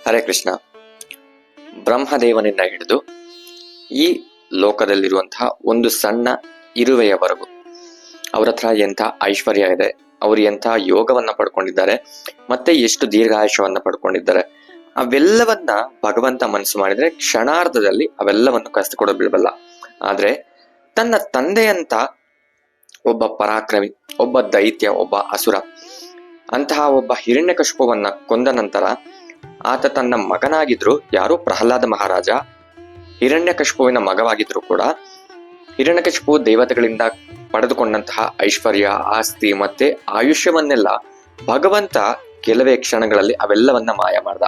ಹರೇ ಕೃಷ್ಣ. ಬ್ರಹ್ಮದೇವನಿಂದ ಹಿಡಿದು ಈ ಲೋಕದಲ್ಲಿರುವಂತಹ ಒಂದು ಸಣ್ಣ ಇರುವೆಯವರೆಗೂ ಅವರ ಹತ್ರ ಎಂಥ ಐಶ್ವರ್ಯ ಇದೆ, ಅವರು ಎಂಥ ಯೋಗವನ್ನ ಪಡ್ಕೊಂಡಿದ್ದಾರೆ, ಮತ್ತೆ ಎಷ್ಟು ದೀರ್ಘಾಯುಷ್ಯವನ್ನ ಪಡ್ಕೊಂಡಿದ್ದಾರೆ, ಅವೆಲ್ಲವನ್ನ ಭಗವಂತ ಮನಸ್ಸು ಮಾಡಿದ್ರೆ ಕ್ಷಣಾರ್ಧದಲ್ಲಿ ಅವೆಲ್ಲವನ್ನು ಕಸಿದುಕೊಡೋ ಬಿಡಬಲ್ಲ. ಆದ್ರೆ ತನ್ನ ತಂದೆಯಂತ ಒಬ್ಬ ಪರಾಕ್ರಮಿ, ಒಬ್ಬ ದೈತ್ಯ, ಒಬ್ಬ ಅಸುರ, ಅಂತಹ ಒಬ್ಬ ಹಿರಣ್ಯಕಶಿಪುವನ್ನ ಕೊಂದ ನಂತರ ಆತ ತನ್ನ ಮಗನಾಗಿದ್ರು, ಯಾರು ಪ್ರಹ್ಲಾದ ಮಹಾರಾಜ ಹಿರಣ್ಯಕಶಿಪುವಿನ ಮಗವಾಗಿದ್ರು ಕೂಡ ಹಿರಣ್ಯಕಶಿಪು ದೇವತೆಗಳಿಂದ ಪಡೆದುಕೊಂಡಂತಹ ಐಶ್ವರ್ಯ, ಆಸ್ತಿ ಮತ್ತೆ ಆಯುಷ್ಯವನ್ನೆಲ್ಲ ಭಗವಂತ ಕೆಲವೇ ಕ್ಷಣಗಳಲ್ಲಿ ಅವೆಲ್ಲವನ್ನ ಮಾಯ ಮಾಡ್ದ.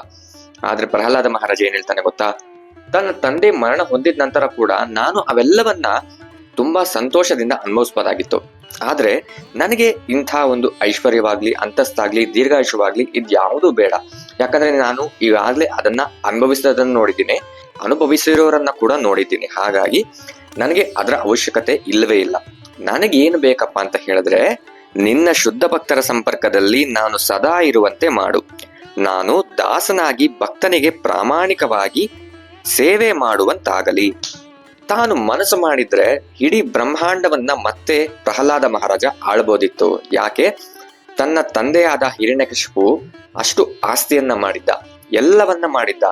ಆದ್ರೆ ಪ್ರಹ್ಲಾದ ಮಹಾರಾಜ ಏನ್ ಹೇಳ್ತಾನೆ ಗೊತ್ತಾ? ತನ್ನ ತಂದೆ ಮರಣ ಹೊಂದಿದ ನಂತರ ಕೂಡ ನಾನು ಅವೆಲ್ಲವನ್ನ ತುಂಬಾ ಸಂತೋಷದಿಂದ ಅನುಭವಿಸಬಹುದಾಗಿತ್ತು. ಆದ್ರೆ ನನಗೆ ಇಂಥ ಒಂದು ಐಶ್ವರ್ಯವಾಗ್ಲಿ, ಅಂತಸ್ತಾಗ್ಲಿ, ದೀರ್ಘಾಯುಷ್ಯವಾಗ್ಲಿ ಇದ್ಯಾವುದೂ ಬೇಡ. ಯಾಕಂದ್ರೆ ನಾನು ಈಗಾಗ್ಲೇ ಅದನ್ನ ಅನುಭವಿಸೋದನ್ನ ನೋಡಿದ್ದೀನಿ, ಅನುಭವಿಸಿರೋರನ್ನ ಕೂಡ ನೋಡಿದ್ದೀನಿ. ಹಾಗಾಗಿ ನನಗೆ ಅದರ ಅವಶ್ಯಕತೆ ಇಲ್ಲವೇ ಇಲ್ಲ. ನನಗೇನು ಬೇಕಪ್ಪ ಅಂತ ಹೇಳಿದ್ರೆ, ನಿನ್ನ ಶುದ್ಧ ಭಕ್ತರ ಸಂಪರ್ಕದಲ್ಲಿ ನಾನು ಸದಾ ಇರುವಂತೆ ಮಾಡು. ನಾನು ದಾಸನಾಗಿ ಭಕ್ತನಿಗೆ ಪ್ರಾಮಾಣಿಕವಾಗಿ ಸೇವೆ ಮಾಡುವಂತಾಗಲಿ. ತಾನು ಮನಸ್ಸು ಮಾಡಿದ್ರೆ ಇಡೀ ಬ್ರಹ್ಮಾಂಡವನ್ನ ಮತ್ತೆ ಪ್ರಹ್ಲಾದ ಮಹಾರಾಜ ಆಳ್ಬೋದಿತ್ತು. ಯಾಕೆ? ತನ್ನ ತಂದೆಯಾದ ಹಿರಣ್ಯಕಶಿಪು ಅಷ್ಟು ಆಸ್ತಿಯನ್ನ ಮಾಡಿದ್ದ, ಎಲ್ಲವನ್ನ ಮಾಡಿದ್ದ.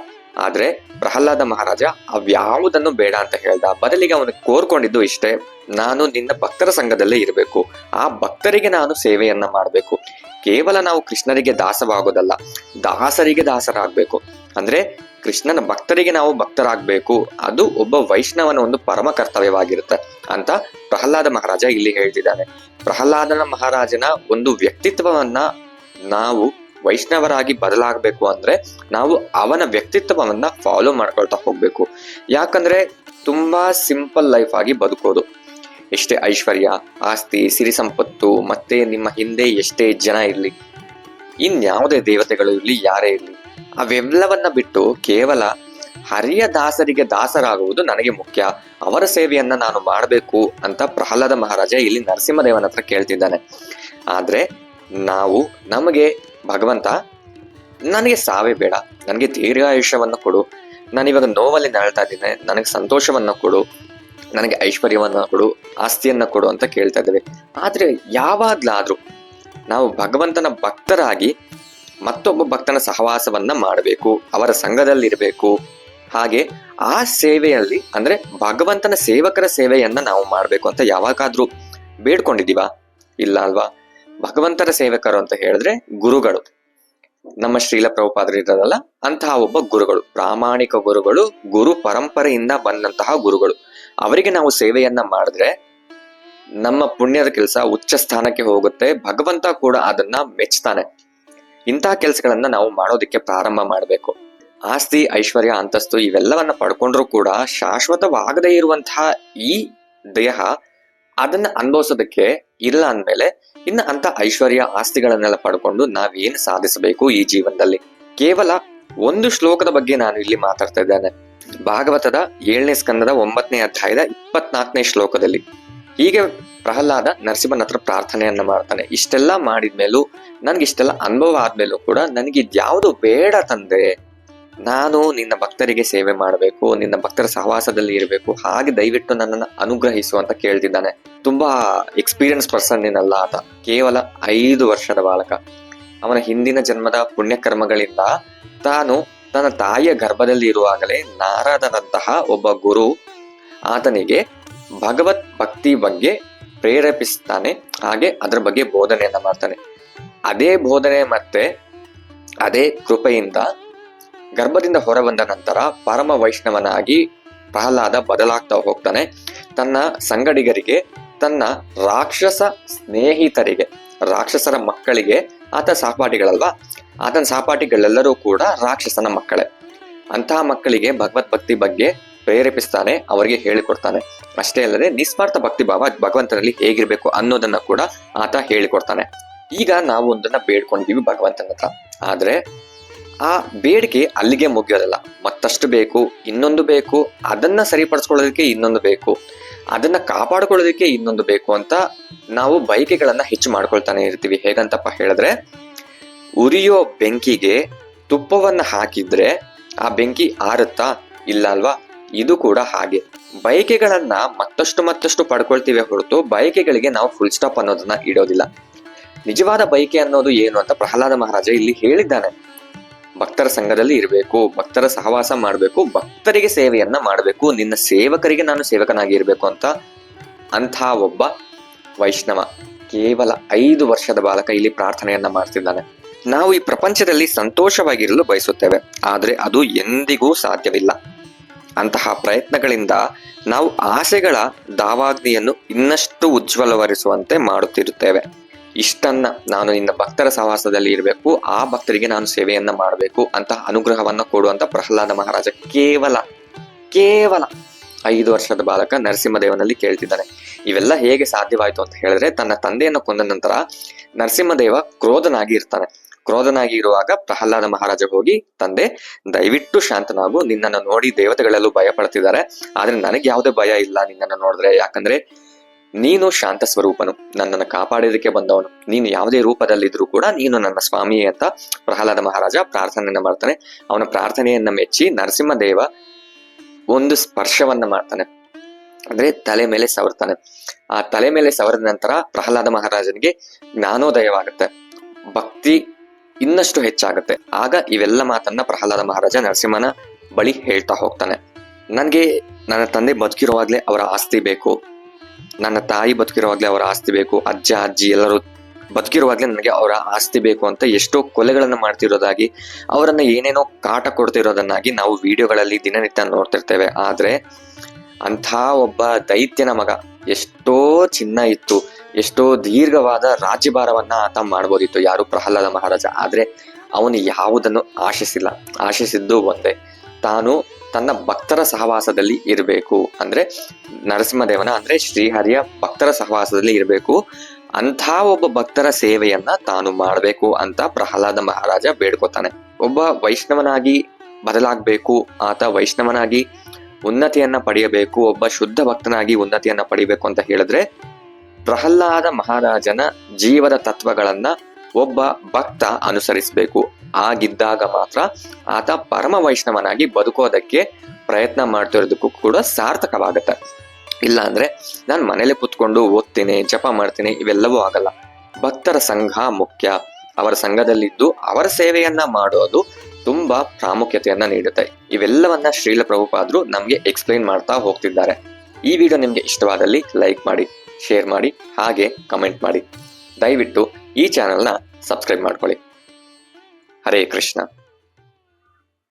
ಆದ್ರೆ ಪ್ರಹ್ಲಾದ ಮಹಾರಾಜ ಅವ್ಯಾವುದನ್ನು ಬೇಡ ಅಂತ ಹೇಳ್ದ. ಬದಲಿಗೆ ಅವನು ಕೋರ್ಕೊಂಡಿದ್ದು ಇಷ್ಟೇ, ನಾನು ನಿನ್ನ ಭಕ್ತರ ಸಂಘದಲ್ಲೇ ಇರಬೇಕು, ಆ ಭಕ್ತರಿಗೆ ನಾನು ಸೇವೆಯನ್ನ ಮಾಡಬೇಕು. ಕೇವಲ ನಾವು ಕೃಷ್ಣರಿಗೆ ದಾಸವಾಗೋದಲ್ಲ, ದಾಸರಿಗೆ ದಾಸರಾಗ್ಬೇಕು. ಅಂದ್ರೆ ಕೃಷ್ಣನ ಭಕ್ತರಿಗೆ ನಾವು ಭಕ್ತರಾಗ್ಬೇಕು. ಅದು ಒಬ್ಬ ವೈಷ್ಣವನ ಒಂದು ಪರಮ ಕರ್ತವ್ಯವಾಗಿರುತ್ತೆ ಅಂತ ಪ್ರಹ್ಲಾದ ಮಹಾರಾಜ ಇಲ್ಲಿ ಹೇಳ್ತಿದ್ದಾನೆ. ಪ್ರಹ್ಲಾದನ ಮಹಾರಾಜನ ಒಂದು ವ್ಯಕ್ತಿತ್ವವನ್ನ ನಾವು ವೈಷ್ಣವರಾಗಿ ಬದಲಾಗಬೇಕು ಅಂದ್ರೆ ನಾವು ಅವನ ವ್ಯಕ್ತಿತ್ವವನ್ನ ಫಾಲೋ ಮಾಡ್ಕೊಳ್ತಾ ಹೋಗ್ಬೇಕು. ಯಾಕಂದ್ರೆ ತುಂಬಾ ಸಿಂಪಲ್ ಲೈಫ್ ಆಗಿ ಬದುಕೋದು, ಎಷ್ಟೇ ಐಶ್ವರ್ಯ, ಆಸ್ತಿ, ಸಿರಿ ಸಂಪತ್ತು, ಮತ್ತೆ ನಿಮ್ಮ ಹಿಂದೆ ಎಷ್ಟೇ ಜನ ಇರ್ಲಿ, ಇನ್ಯಾವುದೇ ದೇವತೆಗಳು ಇರ್ಲಿ, ಯಾರೇ ಇರ್ಲಿ, ಅವೆಲ್ಲವನ್ನ ಬಿಟ್ಟು ಕೇವಲ ಹರಿಯ ದಾಸರಿಗೆ ದಾಸರಾಗುವುದು ನನಗೆ ಮುಖ್ಯ, ಅವರ ಸೇವೆಯನ್ನ ನಾನು ಮಾಡಬೇಕು ಅಂತ ಪ್ರಹ್ಲಾದ ಮಹಾರಾಜ ಇಲ್ಲಿ ನರಸಿಂಹದೇವನ ಹತ್ರ ಕೇಳ್ತಿದ್ದಾನೆ. ಆದ್ರೆ ನಮಗೆ ಭಗವಂತ ನನಗೆ ಸಾವೇ ಬೇಡ, ನನಗೆ ದೀರ್ಘಾಯುಷ್ಯವನ್ನ ಕೊಡು, ನಾನಿವಾಗ ನೋವಲ್ಲಿ ನಳ್ತಾ ಇದ್ದೀನಿ, ನನಗೆ ಸಂತೋಷವನ್ನ ಕೊಡು, ನನಗೆ ಐಶ್ವರ್ಯವನ್ನ ಕೊಡು, ಆಸ್ತಿಯನ್ನ ಕೊಡು ಅಂತ ಕೇಳ್ತಾ ಇದ್ದೇವೆ. ಆದ್ರೆ ಯಾವಾಗ್ಲಾದ್ರೂ ನಾವು ಭಗವಂತನ ಭಕ್ತರಾಗಿ ಮತ್ತೊಬ್ಬ ಭಕ್ತನ ಸಹವಾಸವನ್ನ ಮಾಡಬೇಕು, ಅವರ ಸಂಘದಲ್ಲಿರ್ಬೇಕು, ಹಾಗೆ ಆ ಸೇವೆಯಲ್ಲಿ ಅಂದ್ರೆ ಭಗವಂತನ ಸೇವಕರ ಸೇವೆಯನ್ನ ನಾವು ಮಾಡ್ಬೇಕು ಅಂತ ಯಾವಾಗಾದ್ರೂ ಬೇಡ್ಕೊಂಡಿದೀವಾ? ಇಲ್ಲ ಅಲ್ವಾ? ಭಗವಂತರ ಸೇವಕರು ಅಂತ ಹೇಳಿದ್ರೆ ಗುರುಗಳು, ನಮ್ಮ ಶ್ರೀಲ ಪ್ರಭುಪಾದರು ಇರೋದಲ್ಲ ಅಂತಹ ಒಬ್ಬ ಗುರುಗಳು, ಪ್ರಾಮಾಣಿಕ ಗುರುಗಳು, ಗುರು ಪರಂಪರೆಯಿಂದ ಬಂದಂತಹ ಗುರುಗಳು. ಅವರಿಗೆ ನಾವು ಸೇವೆಯನ್ನ ಮಾಡಿದ್ರೆ ನಮ್ಮ ಪುಣ್ಯದ ಕೆಲಸ ಉಚ್ಚ ಸ್ಥಾನಕ್ಕೆ ಹೋಗುತ್ತೆ, ಭಗವಂತ ಕೂಡ ಅದನ್ನ ಮೆಚ್ತಾನೆ. ಇಂತಹ ಕೆಲಸಗಳನ್ನ ನಾವು ಮಾಡೋದಕ್ಕೆ ಪ್ರಾರಂಭ ಮಾಡಬೇಕು. ಆಸ್ತಿ, ಐಶ್ವರ್ಯ, ಅಂತಸ್ತು ಇವೆಲ್ಲವನ್ನ ಪಡ್ಕೊಂಡ್ರು ಕೂಡ ಶಾಶ್ವತವಾಗದೇ ಇರುವಂತಹ ಈ ದೇಹ ಅದನ್ನ ಅನುಭವಿಸೋದಕ್ಕೆ ಇಲ್ಲ ಅಂದ್ಮೇಲೆ ಇನ್ನು ಅಂತ ಐಶ್ವರ್ಯ, ಆಸ್ತಿಗಳನ್ನೆಲ್ಲ ಪಡ್ಕೊಂಡು ನಾವೇನು ಸಾಧಿಸಬೇಕು ಈ ಜೀವನದಲ್ಲಿ? ಕೇವಲ ಒಂದು ಶ್ಲೋಕದ ಬಗ್ಗೆ ನಾನು ಇಲ್ಲಿ ಮಾತಾಡ್ತಾ ಇದ್ದೇನೆ. ಭಾಗವತದ 7ನೇ ಸ್ಕಂದದ 9ನೇ ಅಧ್ಯಾಯದ 24ನೇ ಶ್ಲೋಕದಲ್ಲಿ ಹೀಗೆ ಪ್ರಹ್ಲಾದ ನರಸಿಂಹನ ಹತ್ರ ಪ್ರಾರ್ಥನೆಯನ್ನ ಮಾಡ್ತಾನೆ. ಇಷ್ಟೆಲ್ಲ ಮಾಡಿದ್ಮೇಲೂ, ನನ್ಗಿಷ್ಟೆಲ್ಲ ಅನುಭವ ಆದ್ಮೇಲೂ ಕೂಡ ನನಗೆ ಇದ್ಯಾವುದು ಬೇಡ ತಂದೆ, ನಾನು ನಿನ್ನ ಭಕ್ತರಿಗೆ ಸೇವೆ ಮಾಡಬೇಕು, ನಿನ್ನ ಭಕ್ತರ ಸಹವಾಸದಲ್ಲಿ ಇರಬೇಕು, ಹಾಗೆ ದಯವಿಟ್ಟು ನನ್ನನ್ನು ಅನುಗ್ರಹಿಸು ಅಂತ ಕೇಳ್ತಿದ್ದಾನೆ. ತುಂಬಾ ಎಕ್ಸ್ಪೀರಿಯನ್ಸ್ ಪರ್ಸನ್ ಏನಲ್ಲ ಆತ, ಕೇವಲ 5 ವರ್ಷದ ಬಾಲಕ. ಅವನ ಹಿಂದಿನ ಜನ್ಮದ ಪುಣ್ಯಕರ್ಮಗಳಿಂದ ತಾನು ತನ್ನ ತಾಯಿಯ ಗರ್ಭದಲ್ಲಿ ಇರುವಾಗಲೇ ನಾರದರಂತಹ ಒಬ್ಬ ಗುರು ಆತನಿಗೆ ಭಗವತ್ ಭಕ್ತಿ ಬಗ್ಗೆ ಪ್ರೇರೇಪಿಸ್ತಾನೆ, ಹಾಗೆ ಅದರ ಬಗ್ಗೆ ಬೋಧನೆಯನ್ನ ಮಾಡ್ತಾನೆ. ಅದೇ ಬೋಧನೆ ಮತ್ತೆ ಅದೇ ಕೃಪೆಯಿಂದ ಗರ್ಭದಿಂದ ಹೊರಬಂದ ನಂತರ ಪರಮ ವೈಷ್ಣವನಾಗಿ ಪ್ರಹ್ಲಾದ ಬದಲಾಗ್ತಾ ಹೋಗ್ತಾನೆ. ತನ್ನ ಸಂಗಡಿಗರಿಗೆ, ತನ್ನ ರಾಕ್ಷಸ ಸ್ನೇಹಿತರಿಗೆ, ರಾಕ್ಷಸರ ಮಕ್ಕಳಿಗೆ, ಆತ ಸಹಪಾಠಿಗಳಲ್ವಾ, ಆತನ ಸಹಪಾಠಿಗಳೆಲ್ಲರೂ ಕೂಡ ರಾಕ್ಷಸನ ಮಕ್ಕಳೇ. ಅಂತಹ ಮಕ್ಕಳಿಗೆ ಭಗವತ್ ಭಕ್ತಿ ಬಗ್ಗೆ ಪ್ರೇರೇಪಿಸ್ತಾನೆ, ಅವರಿಗೆ ಹೇಳಿಕೊಡ್ತಾನೆ. ಅಷ್ಟೇ ಅಲ್ಲದೆ ನಿಸ್ವಾರ್ಥ ಭಕ್ತಿ ಭಾವ ಭಗವಂತನಲ್ಲಿ ಹೇಗಿರ್ಬೇಕು ಅನ್ನೋದನ್ನ ಕೂಡ ಆತ ಹೇಳಿಕೊಡ್ತಾನೆ. ಈಗ ನಾವು ಒಂದನ್ನ ಬೇಡ್ಕೊಂಡಿದೀವಿ ಭಗವಂತನ ಹತ್ರ, ಆದ್ರೆ ಆ ಬೇಡಿಕೆ ಅಲ್ಲಿಗೆ ಮುಗಿಯೋದಲ್ಲ, ಮತ್ತಷ್ಟು ಬೇಕು, ಇನ್ನೊಂದು ಬೇಕು, ಅದನ್ನ ಸರಿಪಡಿಸ್ಕೊಳ್ಳೋದಕ್ಕೆ ಇನ್ನೊಂದು ಬೇಕು, ಅದನ್ನ ಕಾಪಾಡ್ಕೊಳ್ಳೋದಕ್ಕೆ ಇನ್ನೊಂದು ಬೇಕು ಅಂತ ನಾವು ಬಯಕೆಗಳನ್ನ ಹೆಚ್ಚು ಮಾಡ್ಕೊಳ್ತಾನೆ ಇರ್ತೀವಿ. ಹೇಗಂತಪ್ಪ ಹೇಳಿದ್ರೆ, ಉರಿಯೋ ಬೆಂಕಿಗೆ ತುಪ್ಪವನ್ನ ಹಾಕಿದ್ರೆ ಆ ಬೆಂಕಿ ಆರುತ್ತಾ? ಇಲ್ಲ ಅಲ್ವಾ? ಇದು ಕೂಡ ಹಾಗೆ. ಬಯಕೆಗಳನ್ನ ಮತ್ತಷ್ಟು ಪಡ್ಕೊಳ್ತೀವಿ ಹೊರತು ಬಯಕೆಗಳಿಗೆ ನಾವು ಫುಲ್ ಸ್ಟಾಪ್ ಅನ್ನೋದನ್ನ ಇಡೋದಿಲ್ಲ. ನಿಜವಾದ ಬಯಕೆ ಅನ್ನೋದು ಏನು ಅಂತ ಪ್ರಹ್ಲಾದ ಮಹಾರಾಜ ಇಲ್ಲಿ ಹೇಳಿದ್ದಾನೆ. ಭಕ್ತರ ಸಂಘದಲ್ಲಿ ಇರಬೇಕು, ಭಕ್ತರ ಸಹವಾಸ ಮಾಡಬೇಕು, ಭಕ್ತರಿಗೆ ಸೇವೆಯನ್ನ ಮಾಡಬೇಕು, ನಿನ್ನ ಸೇವಕರಿಗೆ ನಾನು ಸೇವಕನಾಗಿ ಇರಬೇಕು ಅಂಥ ಒಬ್ಬ ವೈಷ್ಣವ ಕೇವಲ 5 ವರ್ಷದ ಬಾಲಕ ಇಲ್ಲಿ ಪ್ರಾರ್ಥನೆಯನ್ನ ಮಾಡ್ತಿದ್ದಾನೆ. ನಾವು ಈ ಪ್ರಪಂಚದಲ್ಲಿ ಸಂತೋಷವಾಗಿರಲು ಬಯಸುತ್ತೇವೆ, ಆದ್ರೆ ಅದು ಎಂದಿಗೂ ಸಾಧ್ಯವಿಲ್ಲ. ಅಂತಹ ಪ್ರಯತ್ನಗಳಿಂದ ನಾವು ಆಸೆಗಳ ದಾವಾಗ್ನಿಯನ್ನು ಇನ್ನಷ್ಟು ಉಜ್ವಲವರಿಸುವಂತೆ ಮಾಡುತ್ತಿರುತ್ತೇವೆ. ಇಷ್ಟನ್ನ ನಾನು ನಿನ್ನ ಭಕ್ತರ ಸಹವಾಸದಲ್ಲಿ ಇರಬೇಕು, ಆ ಭಕ್ತರಿಗೆ ನಾನು ಸೇವೆಯನ್ನ ಮಾಡಬೇಕು ಅಂತ ಅನುಗ್ರಹವನ್ನ ಕೊಡುವಂತ ಪ್ರಹ್ಲಾದ ಮಹಾರಾಜ ಕೇವಲ 5 ವರ್ಷದ ಬಾಲಕ ನರಸಿಂಹದೇವನಲ್ಲಿ ಕೇಳ್ತಿದ್ದಾನೆ. ಇವೆಲ್ಲ ಹೇಗೆ ಸಾಧ್ಯವಾಯಿತು ಅಂತ ಹೇಳಿದ್ರೆ, ತನ್ನ ತಂದೆಯನ್ನು ಕೊಂದ ನಂತರ ನರಸಿಂಹದೇವ ಕ್ರೋಧನಾಗಿ ಇರ್ತಾನೆ. ಕ್ರೋಧನಾಗಿ ಇರುವಾಗ ಪ್ರಹ್ಲಾದ ಮಹಾರಾಜ ಹೋಗಿ, ತಂದೆ ದಯವಿಟ್ಟು ಶಾಂತನಾಗು, ನಿನ್ನನ್ನು ನೋಡಿ ದೇವತೆಗಳೆಲ್ಲೂ ಭಯ ಪಡ್ತಿದ್ದಾರೆ, ಆದ್ರೆ ನನಗೆ ಯಾವುದೇ ಭಯ ಇಲ್ಲ ನಿನ್ನನ್ನು ನೋಡಿದ್ರೆ, ಯಾಕಂದ್ರೆ ನೀನು ಶಾಂತ ಸ್ವರೂಪನು, ನನ್ನನ್ನು ಕಾಪಾಡೋದಕ್ಕೆ ಬಂದವನು, ನೀನು ಯಾವುದೇ ರೂಪದಲ್ಲಿದ್ರು ಕೂಡ ನೀನು ನನ್ನ ಸ್ವಾಮಿ ಅಂತ ಪ್ರಹ್ಲಾದ ಮಹಾರಾಜ ಪ್ರಾರ್ಥನೆಯನ್ನ ಮಾಡ್ತಾನೆ. ಅವನ ಪ್ರಾರ್ಥನೆಯನ್ನ ಮೆಚ್ಚಿ ನರಸಿಂಹದೇವ ಒಂದು ಸ್ಪರ್ಶವನ್ನ ಮಾಡ್ತಾನೆ, ಅಂದ್ರೆ ತಲೆ ಮೇಲೆ ಸವರ್ತಾನೆ. ಆ ತಲೆ ಮೇಲೆ ಸವರಿದ ನಂತರ ಪ್ರಹ್ಲಾದ ಮಹಾರಾಜನಿಗೆ ಜ್ಞಾನೋದಯವಾಗುತ್ತೆ, ಭಕ್ತಿ ಇನ್ನಷ್ಟು ಹೆಚ್ಚಾಗುತ್ತೆ. ಆಗ ಇವೆಲ್ಲ ಮಾತನ್ನ ಪ್ರಹ್ಲಾದ ಮಹಾರಾಜ ನರಸಿಂಹನ ಬಳಿ ಹೇಳ್ತಾ ಹೋಗ್ತಾನೆ. ನನ್ಗೆ ನನ್ನ ತಂದೆ ಬದುಕಿರುವಾಗ್ಲೇ ಅವರ ಆಸ್ತಿ ಬೇಕು, ನನ್ನ ತಾಯಿ ಬದುಕಿರುವಾಗ್ಲೇ ಅವರ ಆಸ್ತಿ ಬೇಕು, ಅಜ್ಜ ಅಜ್ಜಿ ಎಲ್ಲರೂ ಬದುಕಿರುವಾಗ್ಲೇ ನನಗೆ ಅವರ ಆಸ್ತಿ ಬೇಕು ಅಂತ ಎಷ್ಟೋ ಕೊಲೆಗಳನ್ನ ಮಾಡ್ತಿರೋದಾಗಿ, ಅವರನ್ನ ಏನೇನೋ ಕಾಟ ಕೊಡ್ತಿರೋದನ್ನಾಗಿ ನಾವು ವಿಡಿಯೋಗಳಲ್ಲಿ ದಿನನಿತ್ಯ ನೋಡ್ತಿರ್ತೇವೆ. ಆದ್ರೆ ಅಂಥ ಒಬ್ಬ ದೈತ್ಯನ ಮಗ, ಎಷ್ಟೋ ಚಿನ್ನ ಇತ್ತು, ಎಷ್ಟೋ ದೀರ್ಘವಾದ ರಾಜ್ಯಭಾರವನ್ನ ಆತ ಮಾಡ್ಬೋದಿತ್ತು, ಯಾರು ಪ್ರಹ್ಲಾದ ಮಹಾರಾಜ. ಆದ್ರೆ ಅವನು ಯಾವುದನ್ನು ಆಶಿಸಿದ್ದು ಒಂದೇ, ತಾನು ತನ್ನ ಭಕ್ತರ ಸಹವಾಸದಲ್ಲಿ ಇರಬೇಕು, ಅಂದ್ರೆ ನರಸಿಂಹದೇವನ ಅಂದ್ರೆ ಶ್ರೀಹರಿಯ ಭಕ್ತರ ಸಹವಾಸದಲ್ಲಿ ಇರಬೇಕು, ಅಂಥ ಒಬ್ಬ ಭಕ್ತರ ಸೇವೆಯನ್ನ ತಾನು ಮಾಡಬೇಕು ಅಂತ ಪ್ರಹ್ಲಾದ ಮಹಾರಾಜ ಬೇಡ್ಕೋತಾನೆ. ಒಬ್ಬ ವೈಷ್ಣವನಾಗಿ ಬದಲಾಗಬೇಕು, ಆತ ವೈಷ್ಣವನಾಗಿ ಉನ್ನತಿಯನ್ನ ಪಡೆಯಬೇಕು, ಒಬ್ಬ ಶುದ್ಧ ಭಕ್ತನಾಗಿ ಉನ್ನತಿಯನ್ನ ಪಡಿಬೇಕು ಅಂತ ಹೇಳಿದ್ರೆ ಪ್ರಹ್ಲಾದ ಮಹಾರಾಜನ ಜೀವದ ತತ್ವಗಳನ್ನ ಒಬ್ಬ ಭಕ್ತ ಅನುಸರಿಸಬೇಕು. ಆಗಿದ್ದಾಗ ಮಾತ್ರ ಆತ ಪರಮ ವೈಷ್ಣವನಾಗಿ ಬದುಕೋದಕ್ಕೆ ಪ್ರಯತ್ನ ಮಾಡ್ತಿರೋದಕ್ಕೂ ಕೂಡ ಸಾರ್ಥಕವಾಗತ್ತೆ. ಇಲ್ಲ ಅಂದ್ರೆ ನಾನು ಮನೇಲಿ ಕುತ್ಕೊಂಡು ಓದ್ತೀನಿ, ಜಪ ಮಾಡ್ತೀನಿ, ಇವೆಲ್ಲವೂ ಆಗಲ್ಲ. ಭಕ್ತರ ಸಂಘ ಮುಖ್ಯ. ಅವರ ಸಂಘದಲ್ಲಿದ್ದು ಅವರ ಸೇವೆಯನ್ನ ಮಾಡೋದು ತುಂಬಾ ಪ್ರಾಮುಖ್ಯತೆಯನ್ನ ನೀಡುತ್ತೆ. ಇವೆಲ್ಲವನ್ನ ಶ್ರೀಲ ಪ್ರಭುಪಾದರು ನಮ್ಗೆ ಎಕ್ಸ್ಪ್ಲೈನ್ ಮಾಡ್ತಾ ಹೋಗ್ತಿದ್ದಾರೆ. ಈ ವಿಡಿಯೋ ನಿಮ್ಗೆ ಇಷ್ಟವಾದಲ್ಲಿ ಲೈಕ್ ಮಾಡಿ, ಶೇರ್ ಮಾಡಿ, ಹಾಗೆ ಕಮೆಂಟ್ ಮಾಡಿ. ದಯವಿಟ್ಟು ಈ ಚಾನೆಲ್ನ ಸಬ್ಸ್ಕ್ರೈಬ್ ಮಾಡ್ಕೊಳ್ಳಿ. ಹರೇ ಕೃಷ್ಣ.